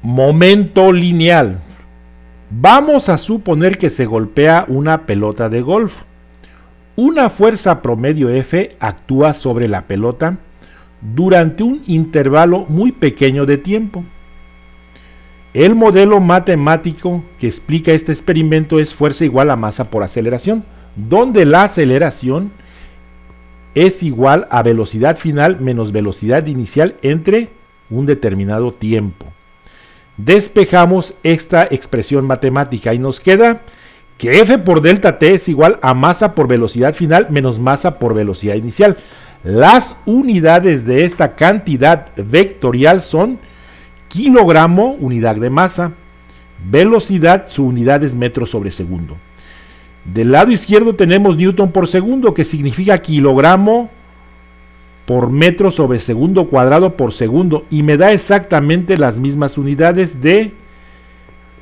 Momento lineal. Vamos a suponer que se golpea una pelota de golf. Una fuerza promedio F actúa sobre la pelota durante un intervalo muy pequeño de tiempo. El modelo matemático que explica este experimento es fuerza igual a masa por aceleración, donde la aceleración es igual a velocidad final menos velocidad inicial entre un determinado tiempo. Despejamos esta expresión matemática y nos queda que F por delta T es igual a masa por velocidad final menos masa por velocidad inicial. Las unidades de esta cantidad vectorial son kilogramo, unidad de masa, velocidad, su unidad es metro sobre segundo. Del lado izquierdo tenemos newton por segundo, que significa kilogramo por metro sobre segundo cuadrado por segundo, y me da exactamente las mismas unidades de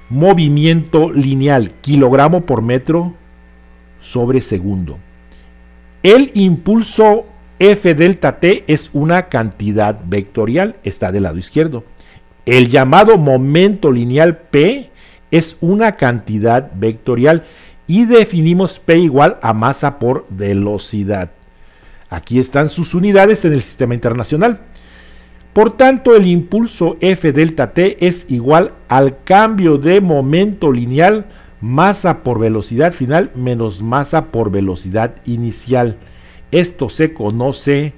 movimiento lineal, kilogramo por metro sobre segundo. El impulso F delta T es una cantidad vectorial, está del lado izquierdo. El llamado momento lineal P es una cantidad vectorial y definimos P igual a masa por velocidad. Aquí están sus unidades en el sistema internacional. Por tanto, el impulso F delta T es igual al cambio de momento lineal masa por velocidad final menos masa por velocidad inicial. Esto se conoce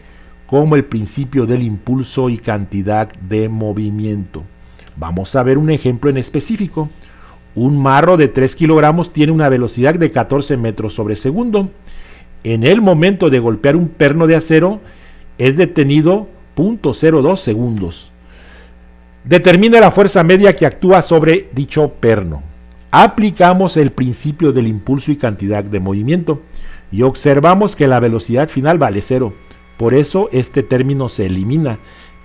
como el principio del impulso y cantidad de movimiento. Vamos a ver un ejemplo en específico. Un marro de 3 kilogramos tiene una velocidad de 14 metros sobre segundo. En el momento de golpear un perno de acero es detenido 0.02 segundos. Determina la fuerza media que actúa sobre dicho perno. Aplicamos el principio del impulso y cantidad de movimiento y observamos que la velocidad final vale 0. Por eso este término se elimina.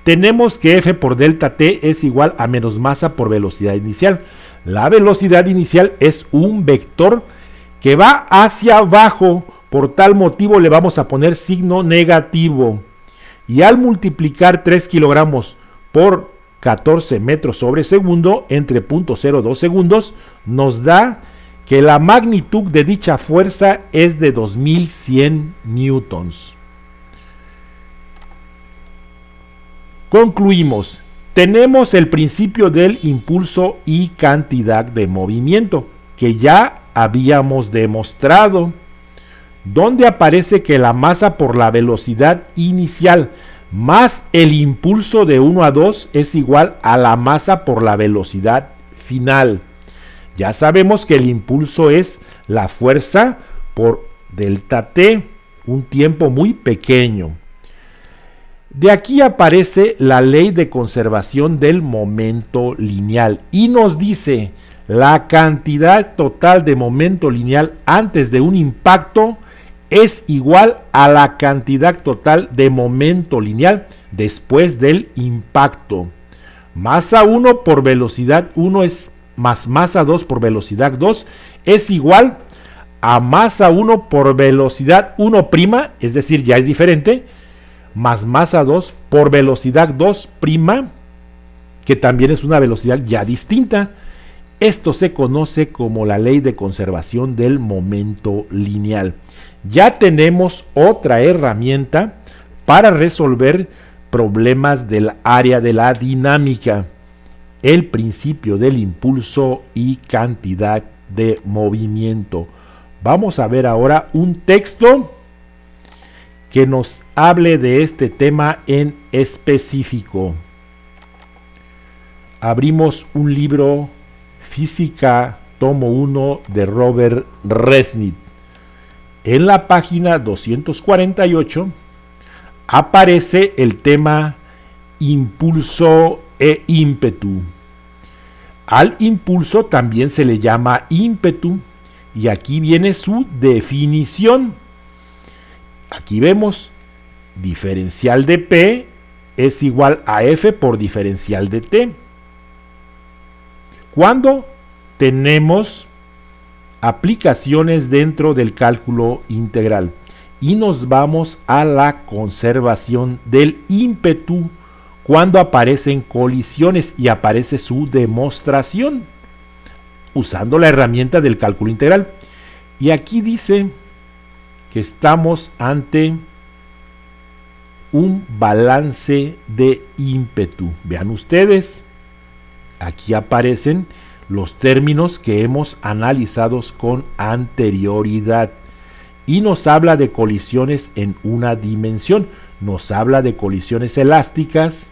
Tenemos que F por delta T es igual a menos masa por velocidad inicial. La velocidad inicial es un vector que va hacia abajo, por tal motivo le vamos a poner signo negativo. Y al multiplicar 3 kilogramos por 14 metros sobre segundo entre 0.02 segundos, nos da que la magnitud de dicha fuerza es de 2100 newtons. Concluimos. Tenemos el principio del impulso y cantidad de movimiento, que ya habíamos demostrado, donde aparece que la masa por la velocidad inicial más el impulso de 1 a 2 es igual a la masa por la velocidad final. Ya sabemos que el impulso es la fuerza por delta T, un tiempo muy pequeño. De aquí aparece la ley de conservación del momento lineal y nos dice la cantidad total de momento lineal antes de un impacto es igual a la cantidad total de momento lineal después del impacto. Masa 1 por velocidad 1 es más masa 2 por velocidad 2 es igual a masa 1 por velocidad 1', es decir, ya es diferente, más masa 2 por velocidad 2', que también es una velocidad ya distinta. Esto se conoce como la ley de conservación del momento lineal. Ya tenemos otra herramienta para resolver problemas del área de la dinámica, el principio del impulso y cantidad de movimiento. Vamos a ver ahora un texto que nos hable de este tema en específico. Abrimos un libro, Física, tomo 1, de Robert Resnick. En la página 248 aparece el tema impulso e ímpetu. Al impulso también se le llama ímpetu y aquí viene su definición. Aquí vemos diferencial de P es igual a F por diferencial de T. Cuando tenemos aplicaciones dentro del cálculo integral y nos vamos a la conservación del ímpetu cuando aparecen colisiones y aparece su demostración usando la herramienta del cálculo integral. Y aquí dice que estamos ante un balance de ímpetu. Vean ustedes, aquí aparecen los términos que hemos analizado con anterioridad y nos habla de colisiones en una dimensión, nos habla de colisiones elásticas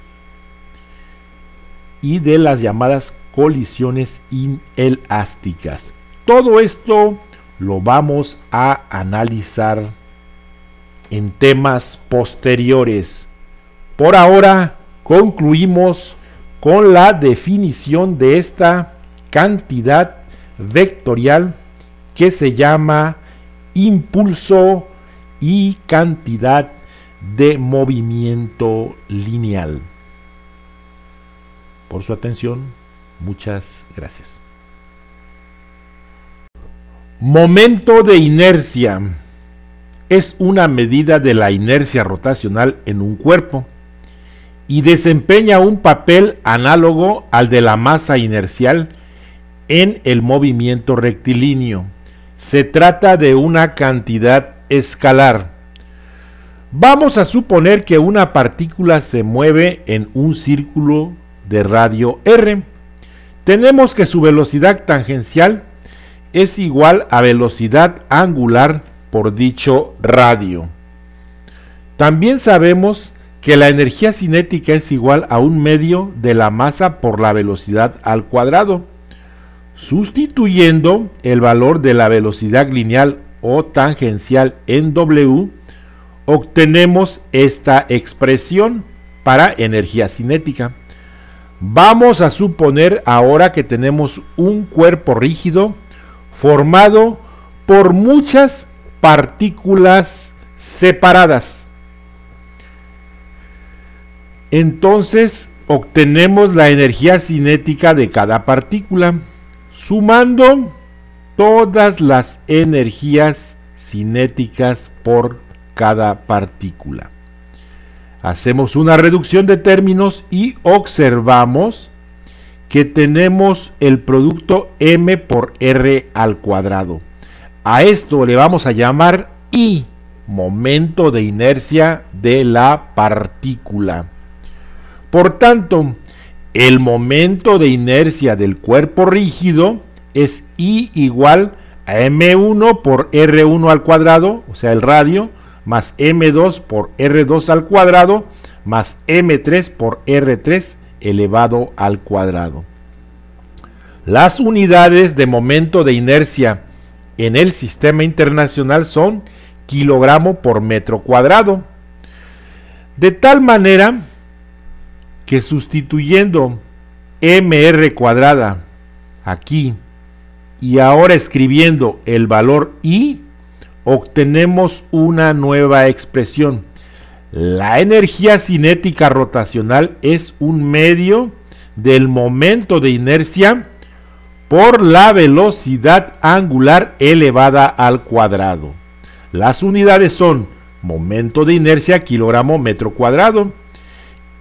y de las llamadas colisiones inelásticas. Todo esto lo vamos a analizar en temas posteriores. Por ahora concluimos con la definición de esta cantidad vectorial que se llama impulso y cantidad de movimiento lineal. Por su atención, muchas gracias. Momento de inercia es una medida de la inercia rotacional en un cuerpo y desempeña un papel análogo al de la masa inercial en el movimiento rectilíneo. Se trata de una cantidad escalar. Vamos a suponer que una partícula se mueve en un círculo de radio r. Tenemos que su velocidad tangencial es igual a velocidad angular por dicho radio. También sabemos que la energía cinética es igual a un medio de la masa por la velocidad al cuadrado. Sustituyendo el valor de la velocidad lineal o tangencial en W, obtenemos esta expresión para energía cinética. Vamos a suponer ahora que tenemos un cuerpo rígido formado por muchas partículas separadas. Entonces obtenemos la energía cinética de cada partícula, sumando todas las energías cinéticas por cada partícula. Hacemos una reducción de términos y observamos que tenemos el producto m por r al cuadrado. A esto le vamos a llamar I, momento de inercia de la partícula. Por tanto, el momento de inercia del cuerpo rígido es I igual a m1 por r1 al cuadrado, o sea el radio, más m2 por r2 al cuadrado, más m3 por r3 elevado al cuadrado. Las unidades de momento de inercia en el sistema internacional son kilogramo por metro cuadrado. De tal manera que sustituyendo mr cuadrada aquí y ahora escribiendo el valor I, obtenemos una nueva expresión. La energía cinética rotacional es un medio del momento de inercia por la velocidad angular elevada al cuadrado. Las unidades son momento de inercia kilogramo metro cuadrado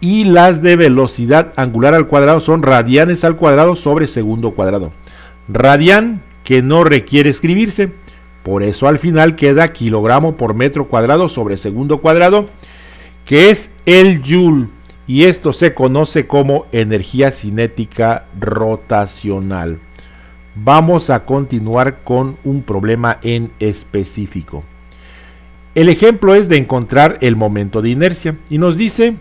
y las de velocidad angular al cuadrado son radianes al cuadrado sobre segundo cuadrado. Radian que no requiere escribirse, por eso al final queda kilogramo por metro cuadrado sobre segundo cuadrado, que es el joule, y esto se conoce como energía cinética rotacional. Vamos a continuar con un problema en específico. El ejemplo es de encontrar el momento de inercia y nos dice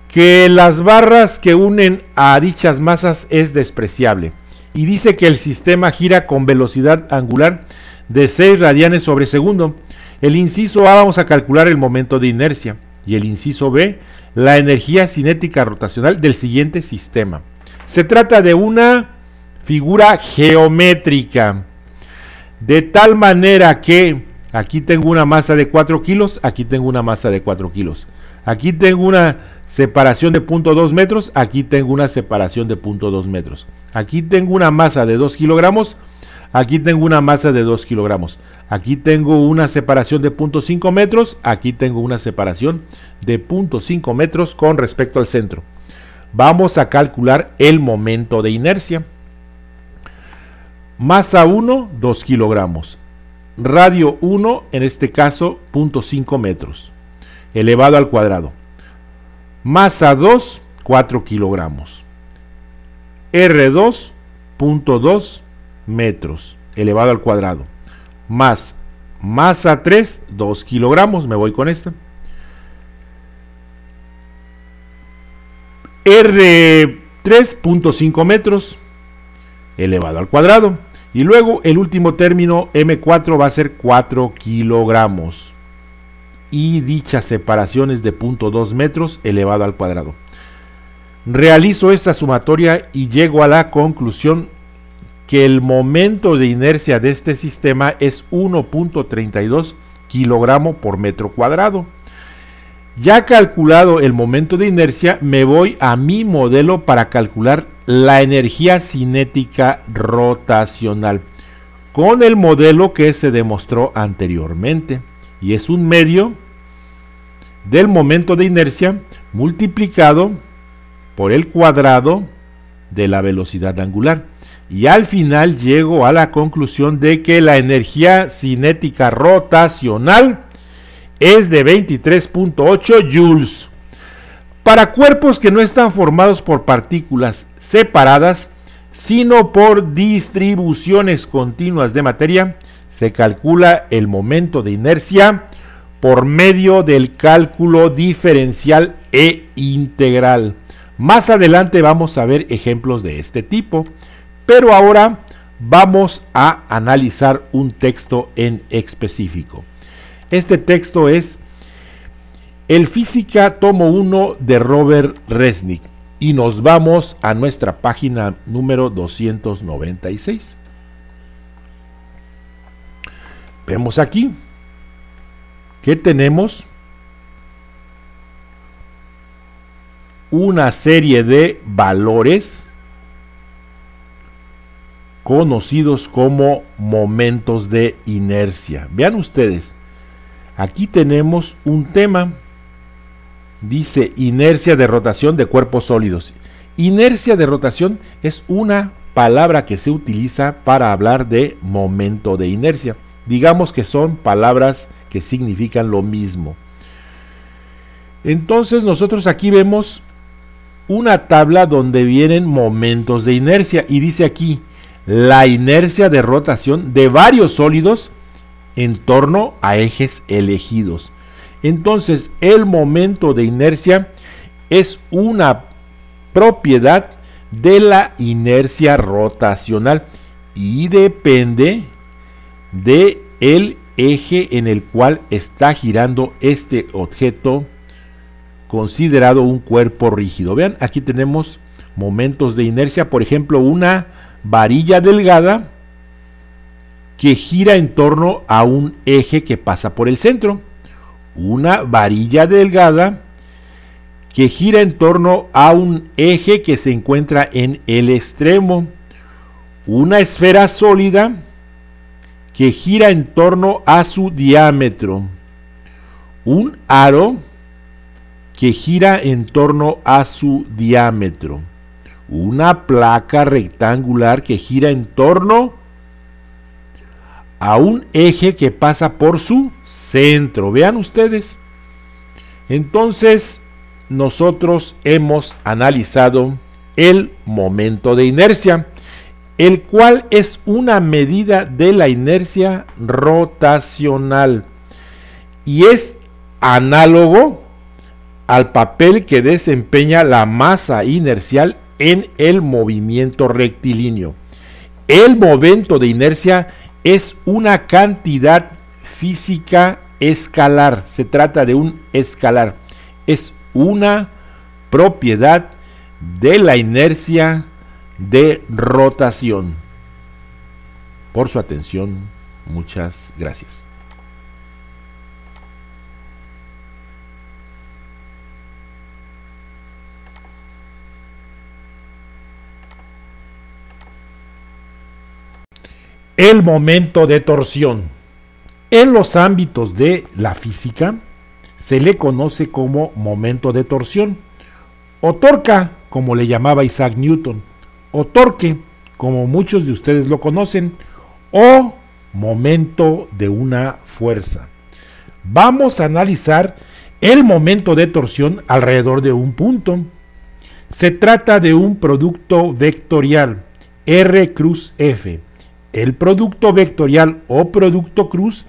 que las barras que unen a dichas masas es despreciable y dice que el sistema gira con velocidad angular de 6 radianes sobre segundo. El inciso A vamos a calcular el momento de inercia y el inciso B la energía cinética rotacional del siguiente sistema. Se trata de una figura geométrica de tal manera que aquí tengo una masa de 4 kilos, aquí tengo una masa de 4 kilos, aquí tengo una separación de 0.2 metros, aquí tengo una separación de 0.2 metros, aquí tengo una masa de 2 kilogramos, Aquí tengo una masa de 2 kilogramos. Aquí tengo una separación de 0.5 metros. Aquí tengo una separación de 0.5 metros con respecto al centro. Vamos a calcular el momento de inercia. Masa 1, 2 kilogramos. Radio 1, en este caso, 0.5 metros. Elevado al cuadrado. Masa 2, 4 kilogramos. R2, 0.2 metros. Elevado al cuadrado. Más masa 3, 2 kilogramos. Me voy con esta. R3, 0.5 metros. Elevado al cuadrado. Y luego el último término, M4, va a ser 4 kilogramos. Y dicha separación es de 0.2 metros elevado al cuadrado. Realizo esta sumatoria y llego a la conclusión que el momento de inercia de este sistema es 1.32 kilogramo por metro cuadrado. Ya calculado el momento de inercia, me voy a mi modelo para calcular la energía cinética rotacional con el modelo que se demostró anteriormente, y es un medio del momento de inercia multiplicado por el cuadrado de la velocidad angular, y al final llego a la conclusión de que la energía cinética rotacional es de 23.8 joules. Para cuerpos que no están formados por partículas separadas, sino por distribuciones continuas de materia, se calcula el momento de inercia por medio del cálculo diferencial e integral. Más adelante vamos a ver ejemplos de este tipo, pero ahora vamos a analizar un texto en específico. Este texto es El Física tomo 1 de Robert Resnick, y nos vamos a nuestra página número 296. Vemos aquí que tenemos una serie de valores conocidos como momentos de inercia. Vean ustedes, aquí tenemos un tema. Dice inercia de rotación de cuerpos sólidos. Inercia de rotación es una palabra que se utiliza para hablar de momento de inercia. Digamos que son palabras que significan lo mismo. Entonces nosotros aquí vemos una tabla donde vienen momentos de inercia, y dice aquí la inercia de rotación de varios sólidos en torno a ejes elegidos. Entonces, el momento de inercia es una propiedad de la inercia rotacional y depende del eje en el cual está girando este objeto considerado un cuerpo rígido. Vean, aquí tenemos momentos de inercia, por ejemplo, una varilla delgada que gira en torno a un eje que pasa por el centro. Una varilla delgada que gira en torno a un eje que se encuentra en el extremo. Una esfera sólida que gira en torno a su diámetro. Un aro que gira en torno a su diámetro. Una placa rectangular que gira en torno a un eje que pasa por su centro. Vean ustedes. Entonces, nosotros hemos analizado el momento de inercia, el cual es una medida de la inercia rotacional y es análogo al papel que desempeña la masa inercial en el movimiento rectilíneo. El momento de inercia es una cantidad física escalar, se trata de un escalar, es una propiedad de la inercia de rotación. Por su atención, muchas gracias. El momento de torsión. En los ámbitos de la física se le conoce como momento de torsión, o torca, como le llamaba Isaac Newton, o torque, como muchos de ustedes lo conocen, o momento de una fuerza. Vamos a analizar el momento de torsión alrededor de un punto. Se trata de un producto vectorial, R cruz F. El producto vectorial o producto cruz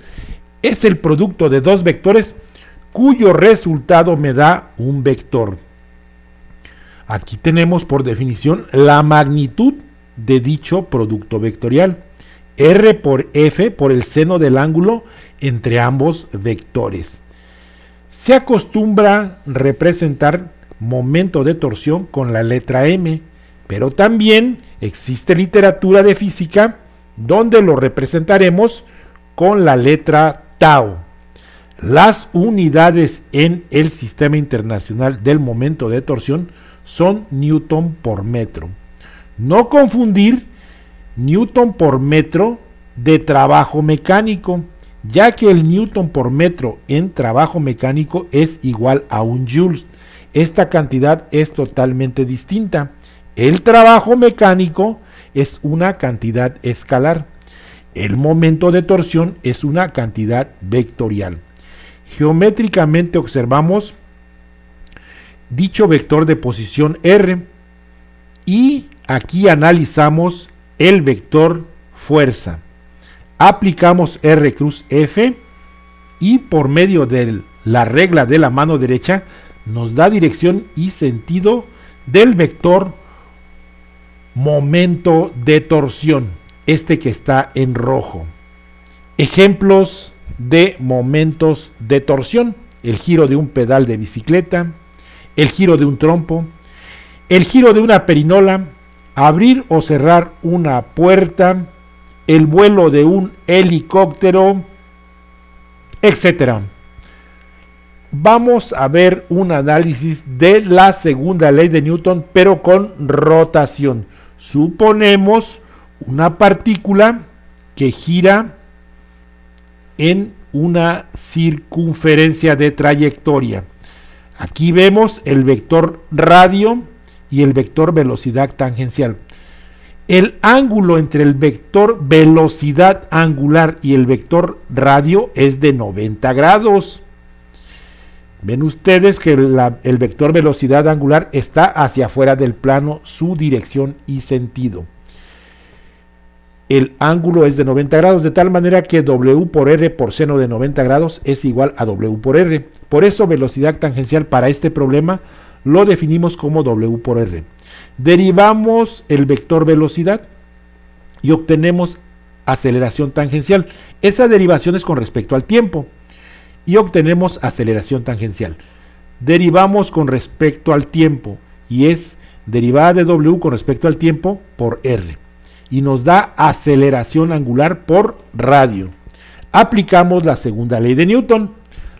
es el producto de dos vectores cuyo resultado me da un vector. Aquí tenemos por definición la magnitud de dicho producto vectorial, R por F por el seno del ángulo entre ambos vectores. Se acostumbra representar momento de torsión con la letra M, pero también existe literatura de física donde lo representaremos con la letra tau. Las unidades en el Sistema Internacional del Momento de Torsión son Newton por metro. No confundir Newton por metro de trabajo mecánico, ya que el Newton por metro en trabajo mecánico es igual a un Joule. Esta cantidad es totalmente distinta. El trabajo mecánico es una cantidad escalar. El momento de torsión es una cantidad vectorial. Geométricamente observamos dicho vector de posición R y aquí analizamos el vector fuerza. Aplicamos R cruz F y por medio de la regla de la mano derecha nos da dirección y sentido del vector momento de torsión, este que está en rojo. Ejemplos de momentos de torsión: el giro de un pedal de bicicleta, el giro de un trompo, el giro de una perinola, abrir o cerrar una puerta, el vuelo de un helicóptero, etc. Vamos a ver un análisis de la segunda ley de Newton, pero con rotación. Suponemos una partícula que gira en una circunferencia de trayectoria. Aquí vemos el vector radio y el vector velocidad tangencial. El ángulo entre el vector velocidad angular y el vector radio es de 90 grados. Ven ustedes que el vector velocidad angular está hacia afuera del plano, su dirección y sentido. El ángulo es de 90 grados, de tal manera que W por R por seno de 90 grados es igual a W por R. Por eso velocidad tangencial para este problema lo definimos como W por R. Derivamos el vector velocidad y obtenemos aceleración tangencial. Esa derivación es con respecto al tiempo y obtenemos aceleración tangencial. Derivamos con respecto al tiempo y es derivada de W con respecto al tiempo por R. Y nos da aceleración angular por radio. Aplicamos la segunda ley de Newton.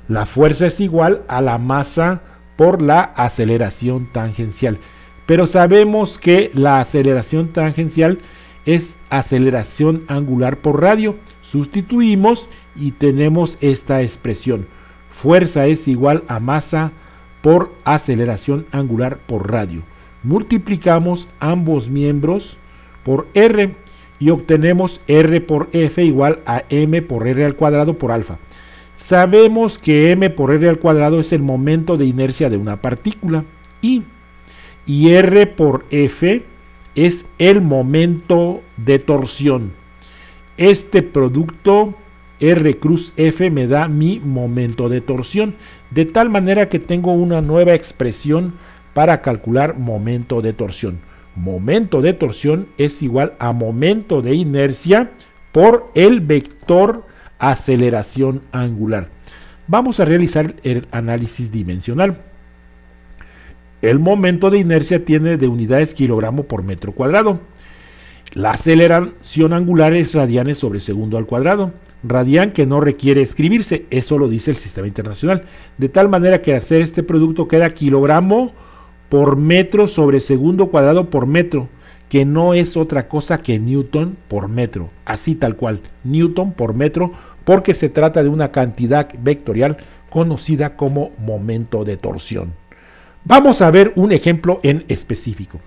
La fuerza es igual a la masa por la aceleración tangencial. Pero sabemos que la aceleración tangencial es aceleración angular por radio. Sustituimos y tenemos esta expresión: fuerza es igual a masa por aceleración angular por radio. Multiplicamos ambos miembros por R y obtenemos R por F igual a M por R al cuadrado por alfa. Sabemos que M por R al cuadrado es el momento de inercia de una partícula y R por F es el momento de torsión. Este producto R cruz F me da mi momento de torsión, de tal manera que tengo una nueva expresión para calcular momento de torsión. Momento de torsión es igual a momento de inercia por el vector aceleración angular. Vamos a realizar el análisis dimensional. El momento de inercia tiene de unidades kilogramo por metro cuadrado. La aceleración angular es radianes sobre segundo al cuadrado. Radian que no requiere escribirse, eso lo dice el Sistema Internacional. De tal manera que hacer este producto queda kilogramo por metro sobre segundo cuadrado por metro, que no es otra cosa que Newton por metro, así tal cual, Newton por metro, porque se trata de una cantidad vectorial conocida como momento de torsión. Vamos a ver un ejemplo en específico.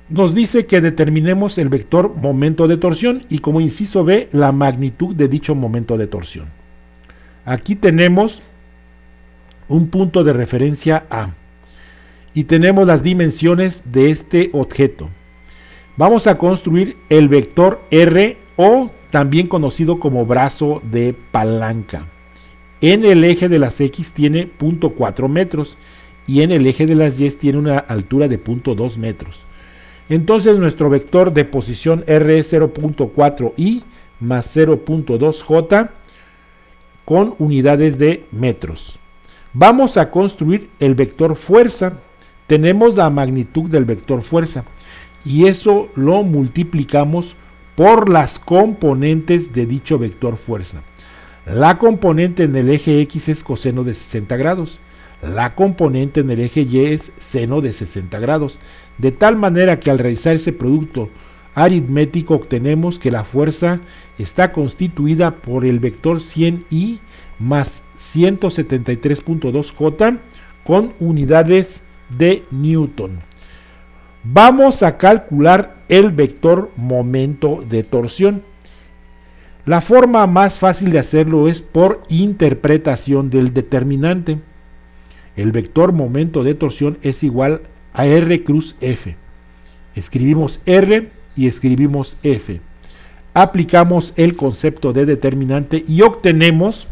Nos dice que determinemos el vector momento de torsión y como inciso B, la magnitud de dicho momento de torsión. Aquí tenemos un punto de referencia A y tenemos las dimensiones de este objeto. Vamos a construir el vector R, o también conocido como brazo de palanca. En el eje de las X tiene 0.4 metros y en el eje de las Y tiene una altura de 0.2 metros. Entonces nuestro vector de posición R es 0.4i más 0.2j con unidades de metros. Vamos a construir el vector fuerza. Tenemos la magnitud del vector fuerza y eso lo multiplicamos por las componentes de dicho vector fuerza. La componente en el eje X es coseno de 60 grados. La componente en el eje Y es seno de 60 grados. De tal manera que al realizar ese producto aritmético obtenemos que la fuerza está constituida por el vector 100i más 173.2j con unidades de Newton. Vamos a calcular el vector momento de torsión. La forma más fácil de hacerlo es por interpretación del determinante. El vector momento de torsión es igual a R cruz F. Escribimos R y escribimos F. Aplicamos el concepto de determinante y obtenemos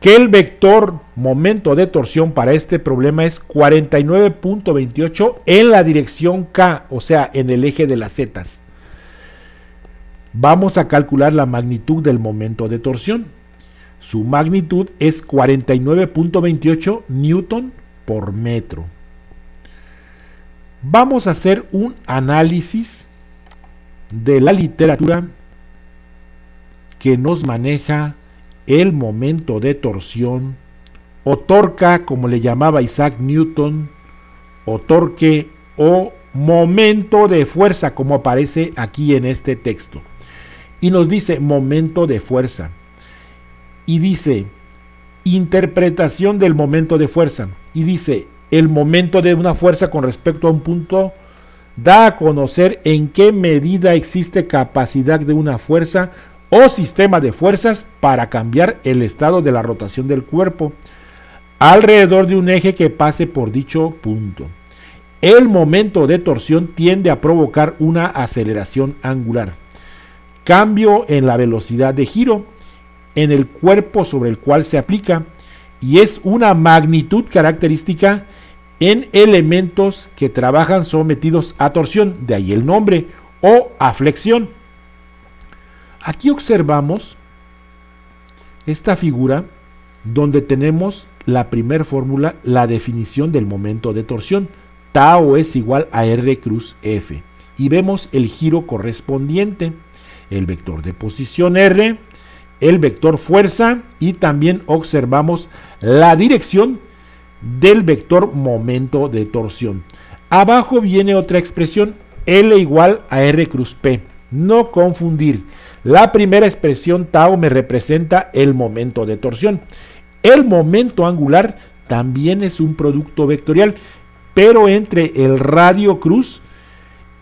que el vector momento de torsión para este problema es 49.28 en la dirección K, o sea, en el eje de las zetas. Vamos a calcular la magnitud del momento de torsión. Su magnitud es 49.28 newton por metro. Vamos a hacer un análisis de la literatura que nos maneja el momento de torsión, o torca, como le llamaba Isaac Newton, o torque, o momento de fuerza, como aparece aquí en este texto. Y nos dice momento de fuerza. Y dice interpretación del momento de fuerza. Y dice el momento de una fuerza con respecto a un punto da a conocer en qué medida existe capacidad de una fuerza o sistema de fuerzas para cambiar el estado de la rotación del cuerpo alrededor de un eje que pase por dicho punto. El momento de torsión tiende a provocar una aceleración angular, cambio en la velocidad de giro en el cuerpo sobre el cual se aplica, y es una magnitud característica en elementos que trabajan sometidos a torsión, de ahí el nombre, o a flexión. Aquí observamos esta figura donde tenemos la primera fórmula, la definición del momento de torsión. Tau es igual a R cruz F. Y vemos el giro correspondiente, el vector de posición R, el vector fuerza y también observamos la dirección del vector momento de torsión. Abajo viene otra expresión, L igual a R cruz P. No confundir. La primera expresión tau me representa el momento de torsión. El momento angular también es un producto vectorial, pero entre el radio cruz,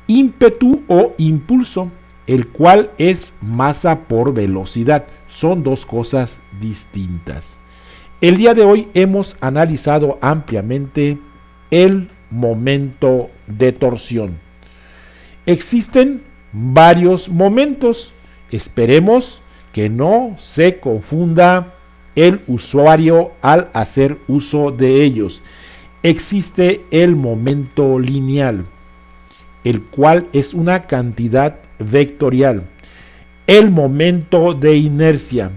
ímpetu o impulso, el cual es masa por velocidad. Son dos cosas distintas. El día de hoy hemos analizado ampliamente el momento de torsión. Existen varios momentos. Esperemos que no se confunda el usuario al hacer uso de ellos. Existe el momento lineal, el cual es una cantidad vectorial. El momento de inercia,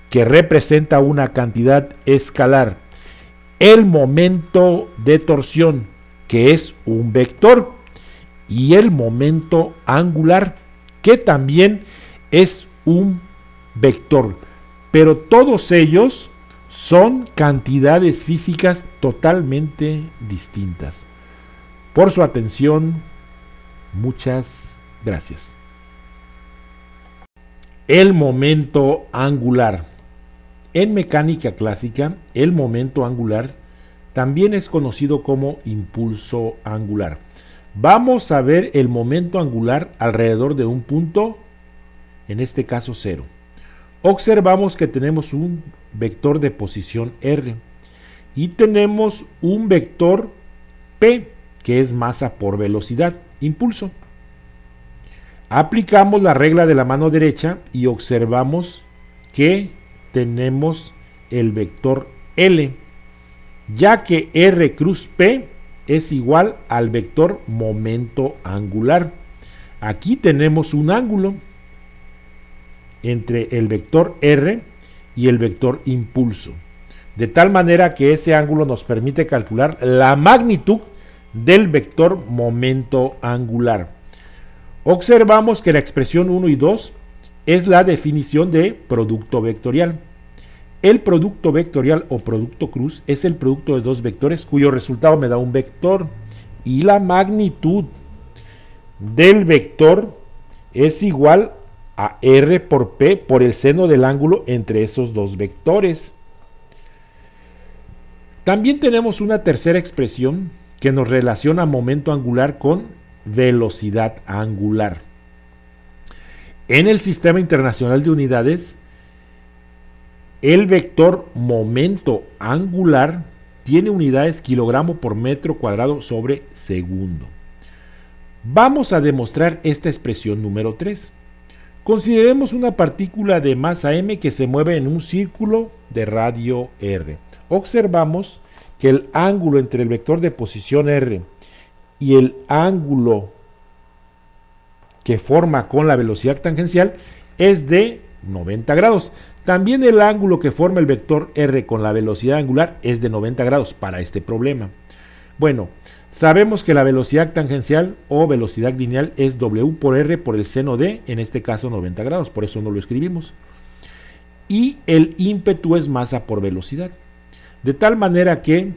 que representa una cantidad escalar. El momento de torsión, que es un vector. Y el momento angular, que también es un vector. Pero todos ellos son cantidades físicas totalmente distintas. por su atención. Muchas gracias. El momento angular. En mecánica clásica, el momento angular también es conocido como impulso angular. Vamos a ver el momento angular alrededor de un punto, en este caso 0. Observamos que tenemos un vector de posición r y tenemos un vector p, que es masa por velocidad, impulso. Aplicamos la regla de la mano derecha y observamos que tenemos el vector L, ya que R cruz P es igual al vector momento angular. Aquí tenemos un ángulo entre el vector R y el vector impulso, de tal manera que ese ángulo nos permite calcular la magnitud del vector momento angular. Observamos que la expresión 1 y 2 es la definición de producto vectorial. El producto vectorial o producto cruz es el producto de dos vectores cuyo resultado me da un vector, y la magnitud del vector es igual a R por P por el seno del ángulo entre esos dos vectores. También tenemos una tercera expresión que nos relaciona momento angular con velocidad angular. En el Sistema Internacional de Unidades, el vector momento angular tiene unidades kilogramo por metro cuadrado sobre segundo. Vamos a demostrar esta expresión número 3. Consideremos una partícula de masa m que se mueve en un círculo de radio r. Observamos que el ángulo entre el vector de posición r y el ángulo que forma con la velocidad tangencial es de 90 grados. También el ángulo que forma el vector r con la velocidad angular es de 90 grados para este problema. Bueno, sabemos que la velocidad tangencial o velocidad lineal es w por r por el seno de, en este caso, 90 grados, por eso no lo escribimos. Y el ímpetu es masa por velocidad. De tal manera que,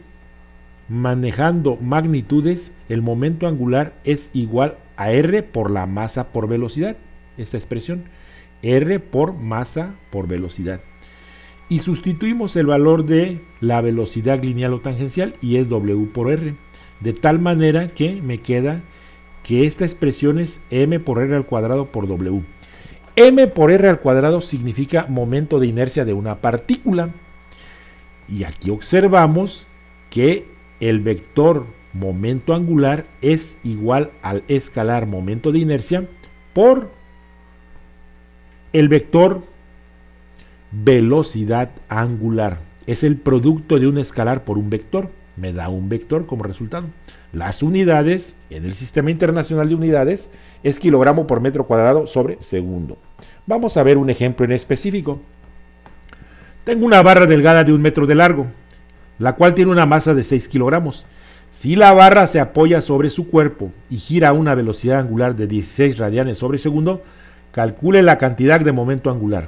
manejando magnitudes, el momento angular es igual a r por la masa por velocidad. Esta expresión, r por masa por velocidad. Y sustituimos el valor de la velocidad lineal o tangencial y es w por r. De tal manera que me queda que esta expresión es m por r al cuadrado por w. M por r al cuadrado significa momento de inercia de una partícula. Y aquí observamos que el vector momento angular es igual al escalar momento de inercia por el vector velocidad angular. Es el producto de un escalar por un vector. Me da un vector como resultado. Las unidades en el Sistema Internacional de Unidades es kilogramo por metro cuadrado sobre segundo. Vamos a ver un ejemplo en específico. Tengo una barra delgada de 1 metro de largo, la cual tiene una masa de 6 kilogramos. Si la barra se apoya sobre su cuerpo y gira a una velocidad angular de 16 radianes sobre segundo, calcule la cantidad de momento angular.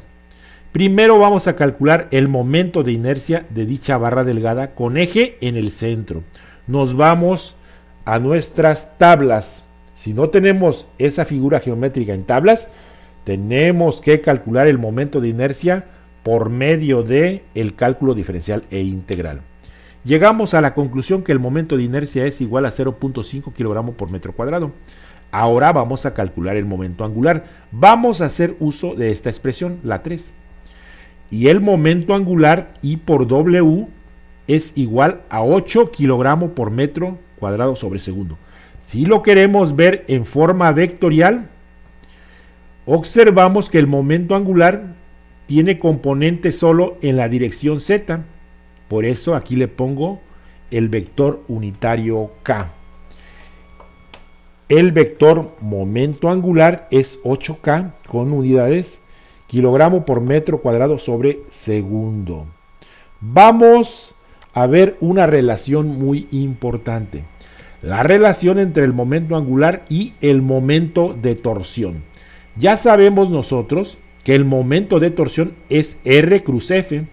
Primero vamos a calcular el momento de inercia de dicha barra delgada con eje en el centro. Nos vamos a nuestras tablas. Si no tenemos esa figura geométrica en tablas, tenemos que calcular el momento de inercia por medio de el cálculo diferencial e integral. Llegamos a la conclusión que el momento de inercia es igual a 0.5 kilogramos por metro cuadrado. Ahora vamos a calcular el momento angular. Vamos a hacer uso de esta expresión, la 3. Y el momento angular I por W es igual a 8 kilogramos por metro cuadrado sobre segundo. Si lo queremos ver en forma vectorial, observamos que el momento angular tiene componente solo en la dirección Z. Por eso aquí le pongo el vector unitario K. El vector momento angular es 8K con unidades kilogramo por metro cuadrado sobre segundo. Vamos a ver una relación muy importante. La relación entre el momento angular y el momento de torsión. Ya sabemos nosotros que el momento de torsión es R cruz F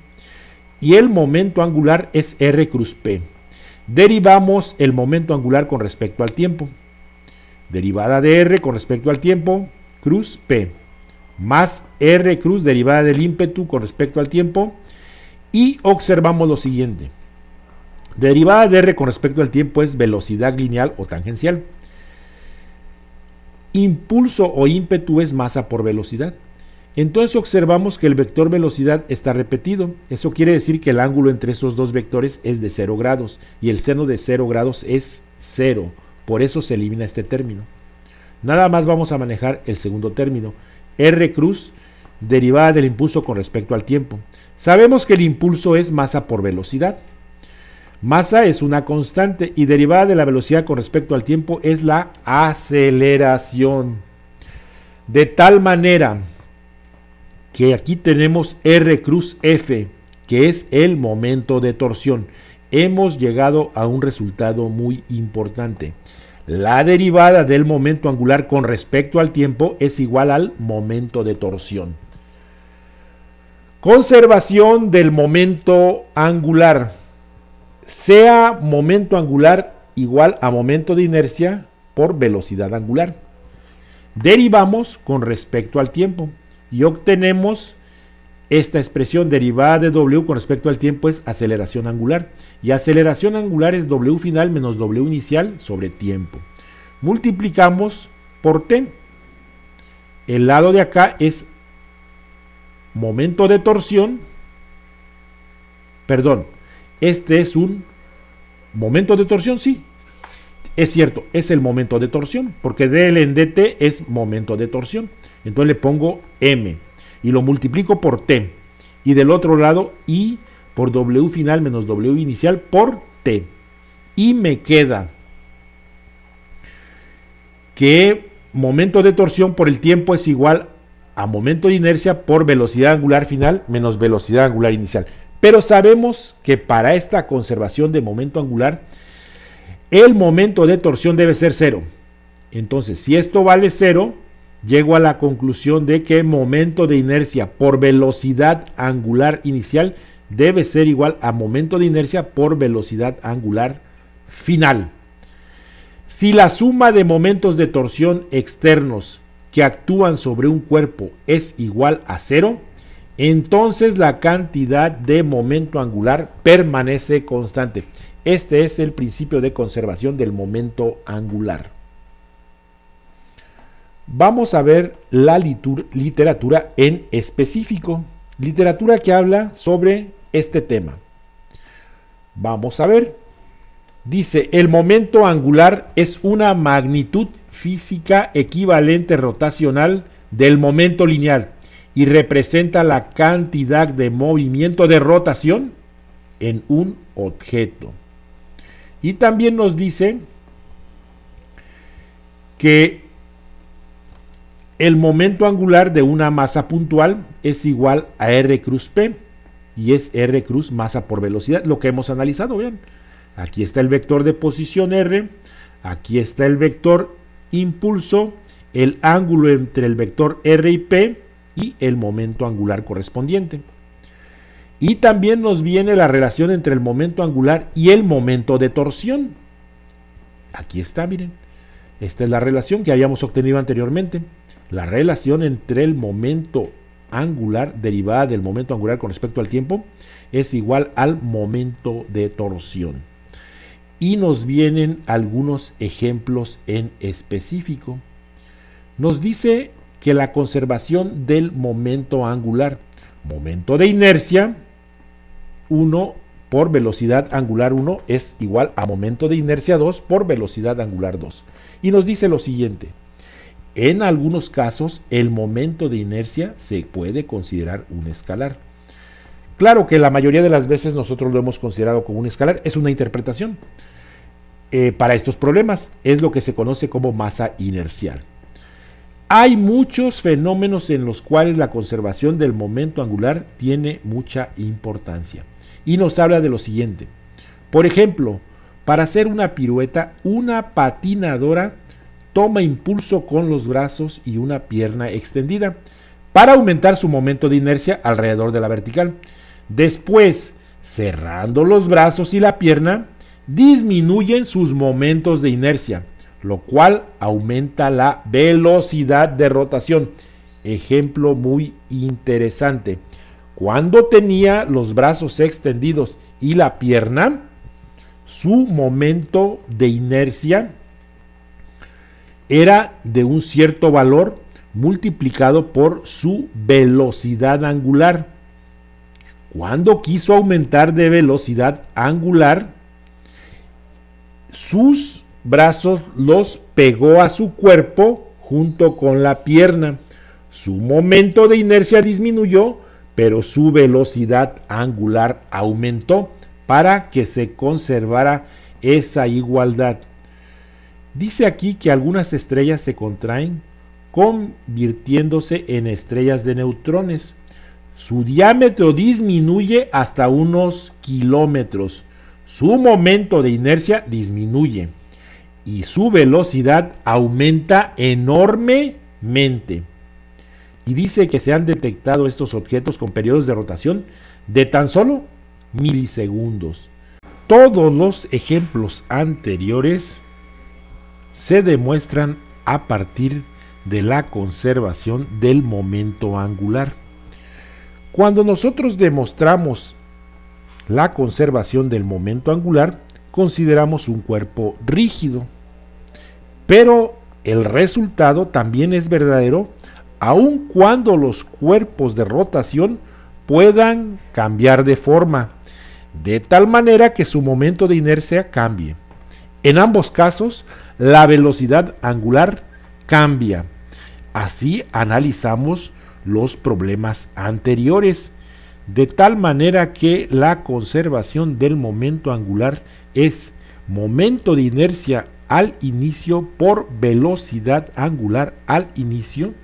y el momento angular es R cruz P. Derivamos el momento angular con respecto al tiempo. Derivada de R con respecto al tiempo, cruz P, más R cruz derivada del ímpetu con respecto al tiempo, y observamos lo siguiente. Derivada de R con respecto al tiempo es velocidad lineal o tangencial. Impulso o ímpetu es masa por velocidad. Entonces observamos que el vector velocidad está repetido. Eso quiere decir que el ángulo entre esos dos vectores es de 0 grados y el seno de 0 grados es 0. Por eso se elimina este término. Nada más vamos a manejar el segundo término. R cruz, derivada del impulso con respecto al tiempo. Sabemos que el impulso es masa por velocidad. Masa es una constante y derivada de la velocidad con respecto al tiempo es la aceleración. De tal manera que aquí tenemos R cruz F, que es el momento de torsión. Hemos llegado a un resultado muy importante. La derivada del momento angular con respecto al tiempo es igual al momento de torsión. Conservación del momento angular. Sea momento angular igual a momento de inercia por velocidad angular. Derivamos con respecto al tiempo y obtenemos esta expresión. Derivada de W con respecto al tiempo es aceleración angular, y aceleración angular es W final menos W inicial sobre tiempo. Multiplicamos por T. El lado de acá es momento de torsión, perdón, este es un momento de torsión, sí, es cierto, es el momento de torsión, porque dl en dt es momento de torsión. Entonces le pongo m y lo multiplico por t, y del otro lado I por W final menos W inicial por t, y me queda que momento de torsión por el tiempo es igual a momento de inercia por velocidad angular final menos velocidad angular inicial. Pero sabemos que para esta conservación de momento angular, el momento de torsión debe ser 0. Entonces, si esto vale 0, llego a la conclusión de que momento de inercia por velocidad angular inicial debe ser igual a momento de inercia por velocidad angular final. Si la suma de momentos de torsión externos que actúan sobre un cuerpo es igual a 0, entonces la cantidad de momento angular permanece constante. Este es el principio de conservación del momento angular. Vamos a ver la literatura en específico. Literatura que habla sobre este tema. Vamos a ver. Dice, el momento angular es una magnitud física equivalente rotacional del momento lineal y representa la cantidad de movimiento de rotación en un objeto. Y también nos dice que el momento angular de una masa puntual es igual a R cruz P, y es R cruz masa por velocidad, lo que hemos analizado. Vean, aquí está el vector de posición R, aquí está el vector impulso, el ángulo entre el vector R y P y el momento angular correspondiente. Y también nos viene la relación entre el momento angular y el momento de torsión. Aquí está, miren. Esta es la relación que habíamos obtenido anteriormente. La relación entre el momento angular derivada del momento angular con respecto al tiempo es igual al momento de torsión. Y nos vienen algunos ejemplos en específico. Nos dice que la conservación del momento angular, momento de inercia 1 por velocidad angular 1 es igual a momento de inercia 2 por velocidad angular 2. Y nos dice lo siguiente: en algunos casos el momento de inercia se puede considerar un escalar. Claro que la mayoría de las veces nosotros lo hemos considerado como un escalar, es una interpretación. Para estos problemas es lo que se conoce como masa inercial. Hay muchos fenómenos en los cuales la conservación del momento angular tiene mucha importancia. Y nos habla de lo siguiente. Por ejemplo, para hacer una pirueta, una patinadora toma impulso con los brazos y una pierna extendida para aumentar su momento de inercia alrededor de la vertical. Después, cerrando los brazos y la pierna, disminuyen sus momentos de inercia, lo cual aumenta la velocidad de rotación. Ejemplo muy interesante. Cuando tenía los brazos extendidos y la pierna, su momento de inercia era de un cierto valor multiplicado por su velocidad angular. Cuando quiso aumentar de velocidad angular, sus brazos los pegó a su cuerpo junto con la pierna. Su momento de inercia disminuyó, pero su velocidad angular aumentó para que se conservara esa igualdad. Dice aquí que algunas estrellas se contraen convirtiéndose en estrellas de neutrones. Su diámetro disminuye hasta unos kilómetros. Su momento de inercia disminuye y su velocidad aumenta enormemente. Y dice que se han detectado estos objetos con periodos de rotación de tan solo milisegundos. Todos los ejemplos anteriores se demuestran a partir de la conservación del momento angular. Cuando nosotros demostramos la conservación del momento angular, consideramos un cuerpo rígido, pero el resultado también es verdadero aun cuando los cuerpos de rotación puedan cambiar de forma, de tal manera que su momento de inercia cambie. En ambos casos, la velocidad angular cambia. Así analizamos los problemas anteriores, de tal manera que la conservación del momento angular es momento de inercia al inicio por velocidad angular al inicio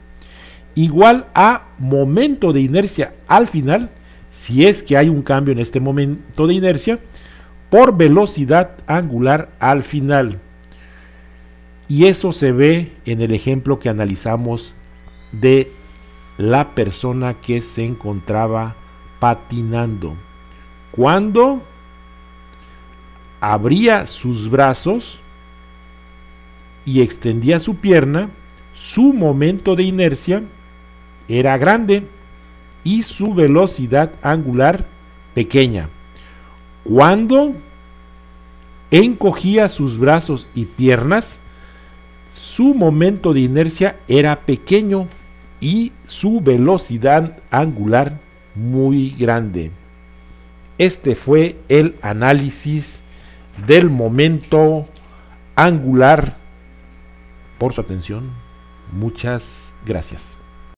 igual a momento de inercia al final, si es que hay un cambio en este momento de inercia, por velocidad angular al final. Y eso se ve en el ejemplo que analizamos de la persona que se encontraba patinando. Cuando abría sus brazos y extendía su pierna, su momento de inercia era grande y su velocidad angular pequeña. Cuando encogía sus brazos y piernas, su momento de inercia era pequeño y su velocidad angular muy grande. Este fue el análisis del momento angular. Por su atención, muchas gracias.